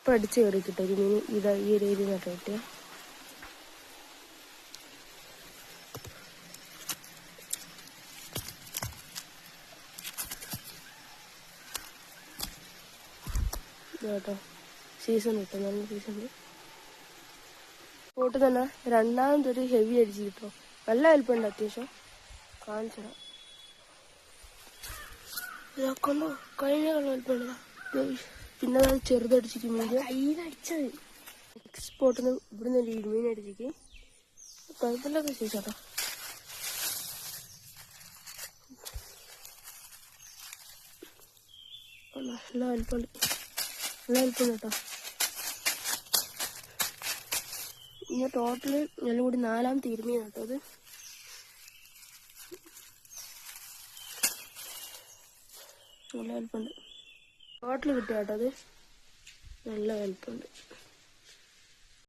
ഇപ്പം അടിച്ച് കയറി കിട്ടും ഒരു മീൻ. ഇതാ ഈ ഒരു ഏരിയ നട്ടോ കിട്ടിയ കേട്ടോ. സീസൺ കിട്ടും, നല്ല സീസൺ. പോട്ട് തന്നെ രണ്ടാമതൊരു ഹെവി അടിച്ച് കിട്ടും. നല്ല വലിപ്പമുണ്ട് അത്യാവശ്യം. കാണിച്ചിടാം. ഇതാക്കണ്ടോ കഴിഞ്ഞ വലിപ്പമുണ്ട്. പിന്നെ അത് ചെറുതടിച്ചിട്ട് മീൻ കയ്യിലടിച്ചത്. എക്സ്പോർട്ടിന് ഇവിടുന്ന് ഒരു മീൻ അടിച്ചിട്ട് കുഴപ്പമില്ലാത്ത സൈസാട്ടോ. നല്ല വലിപ്പമുണ്ട്, നല്ല വലിപ്പമുണ്ട് കേട്ടോ. ഇനി ടോട്ടല് എല്ലാം കൂടി 4ാമത്തെ ഇരുമീൻ കേട്ടോ അത്. നല്ല വലിപ്പമുണ്ട്. ടോട്ടൽ കിട്ടിയ കേട്ടോ അത്. നല്ല വലിപ്പമുണ്ട്.